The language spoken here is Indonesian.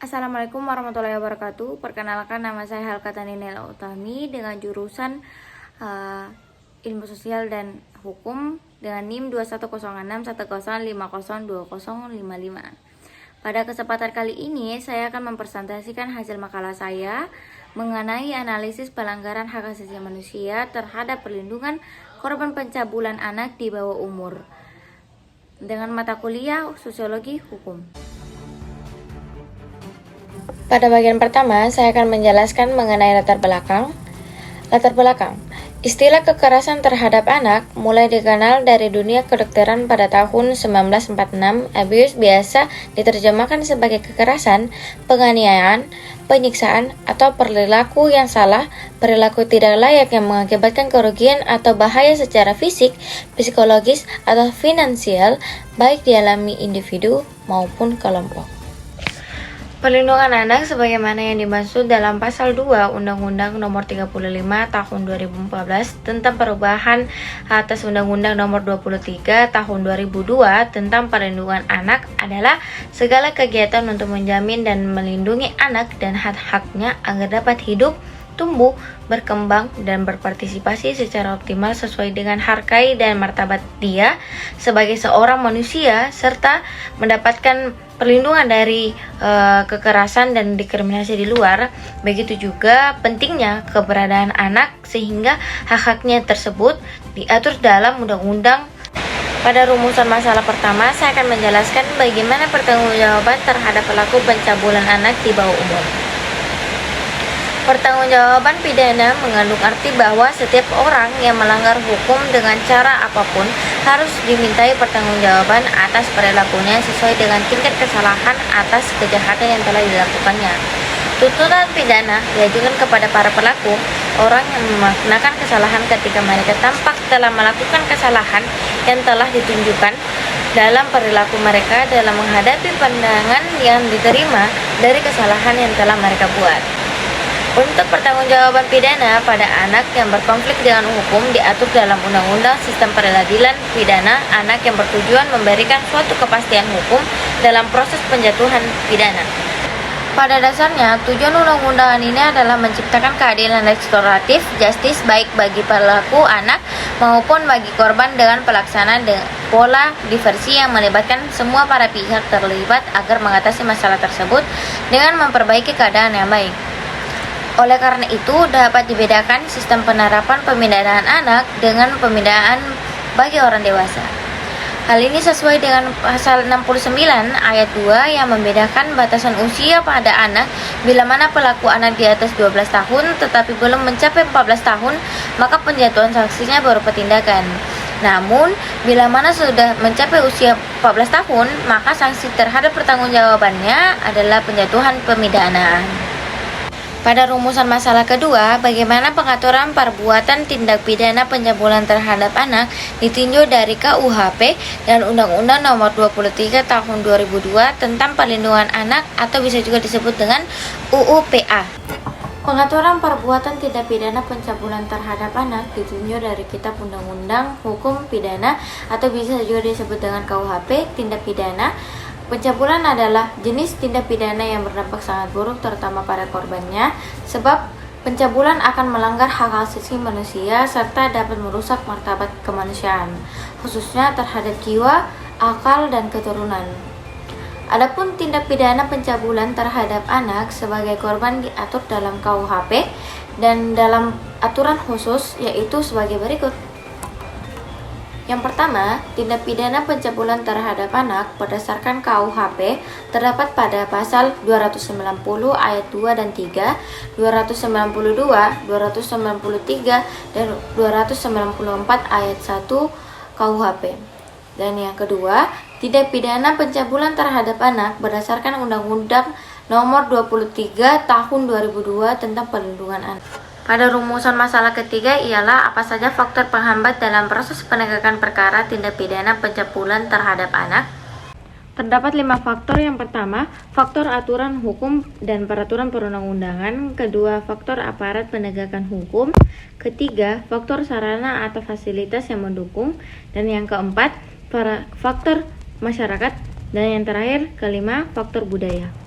Assalamualaikum warahmatullahi wabarakatuh. Perkenalkan, nama saya Halkatani Nela Utami dengan jurusan Ilmu Sosial dan Hukum dengan NIM 210610502055. Pada kesempatan kali ini saya akan mempresentasikan hasil makalah saya mengenai analisis pelanggaran hak asasi manusia terhadap perlindungan korban pencabulan anak di bawah umur dengan mata kuliah Sosiologi Hukum. Pada bagian pertama, saya akan menjelaskan mengenai latar belakang. Istilah kekerasan terhadap anak mulai dikenal dari dunia kedokteran pada tahun 1946. Abuse biasa diterjemahkan sebagai kekerasan, penganiayaan, penyiksaan, atau perilaku yang salah, perilaku tidak layak yang mengakibatkan kerugian atau bahaya secara fisik, psikologis, atau finansial, baik dialami individu maupun kelompok. Perlindungan anak sebagaimana yang dimaksud dalam pasal 2 Undang-Undang Nomor 35 Tahun 2014 tentang perubahan atas Undang-Undang Nomor 23 Tahun 2002 tentang perlindungan anak adalah segala kegiatan untuk menjamin dan melindungi anak dan hak-haknya agar dapat hidup, tumbuh, berkembang, dan berpartisipasi secara optimal sesuai dengan harkat dan martabat dia sebagai seorang manusia, serta mendapatkan perlindungan dari kekerasan dan diskriminasi di luar. Begitu juga pentingnya keberadaan anak sehingga hak-haknya tersebut diatur dalam undang-undang. Pada rumusan masalah pertama, saya akan menjelaskan bagaimana pertanggungjawaban terhadap pelaku pencabulan anak di bawah umur. Pertanggungjawaban pidana mengandung arti bahwa setiap orang yang melanggar hukum dengan cara apapun harus dimintai pertanggungjawaban atas perilakunya sesuai dengan tingkat kesalahan atas kejahatan yang telah dilakukannya. Tuntutan pidana diajukan kepada para pelaku, orang yang melakukan kesalahan ketika mereka tampak telah melakukan kesalahan yang telah ditunjukkan dalam perilaku mereka dalam menghadapi pandangan yang diterima dari kesalahan yang telah mereka buat. Untuk pertanggungjawaban pidana pada anak yang berkonflik dengan hukum diatur dalam Undang-Undang Sistem Peradilan Pidana Anak yang bertujuan memberikan suatu kepastian hukum dalam proses penjatuhan pidana. Pada dasarnya, tujuan undang-undangan ini adalah menciptakan keadilan restoratif justice baik bagi pelaku anak maupun bagi korban dengan pelaksanaan pola diversi yang melibatkan semua para pihak terlibat agar mengatasi masalah tersebut dengan memperbaiki keadaan yang baik. Oleh karena itu, dapat dibedakan sistem penerapan pemindahan anak dengan pemindahan bagi orang dewasa. Hal ini sesuai dengan pasal 69 ayat 2 yang membedakan batasan usia pada anak bila mana pelaku anak di atas 12 tahun tetapi belum mencapai 14 tahun, maka penjatuhan sanksinya berupa tindakan. Namun, bila mana sudah mencapai usia 14 tahun, maka sanksi terhadap pertanggungjawabannya adalah penjatuhan pemidanaan. Pada rumusan masalah kedua, bagaimana pengaturan perbuatan tindak pidana pencabulan terhadap anak ditinjau dari KUHP dan Undang-Undang Nomor 23 Tahun 2002 tentang perlindungan anak atau bisa juga disebut dengan UU-PA. Pengaturan perbuatan tindak pidana pencabulan terhadap anak ditinjau dari Kitab Undang-Undang Hukum Pidana atau bisa juga disebut dengan KUHP. Tindak pidana pencabulan adalah jenis tindak pidana yang berdampak sangat buruk terutama pada korbannya, sebab pencabulan akan melanggar hak asasi manusia serta dapat merusak martabat kemanusiaan, khususnya terhadap jiwa, akal, dan keturunan. Adapun tindak pidana pencabulan terhadap anak sebagai korban diatur dalam KUHP dan dalam aturan khusus yaitu sebagai berikut. Yang pertama, tindak pidana pencabulan terhadap anak berdasarkan KUHP terdapat pada pasal 290 ayat 2 dan 3, 292, 293, dan 294 ayat 1 KUHP. Dan yang kedua, tindak pidana pencabulan terhadap anak berdasarkan Undang-Undang Nomor 23 Tahun 2002 tentang perlindungan anak. Pada rumusan masalah ketiga ialah apa saja faktor penghambat dalam proses penegakan perkara tindak pidana pencabulan terhadap anak. Terdapat 5 faktor. Yang pertama, faktor aturan hukum dan peraturan perundang-undangan. Kedua, faktor aparat penegakan hukum. Ketiga, faktor sarana atau fasilitas yang mendukung. Dan yang keempat, faktor masyarakat. Dan yang terakhir, kelima, faktor budaya.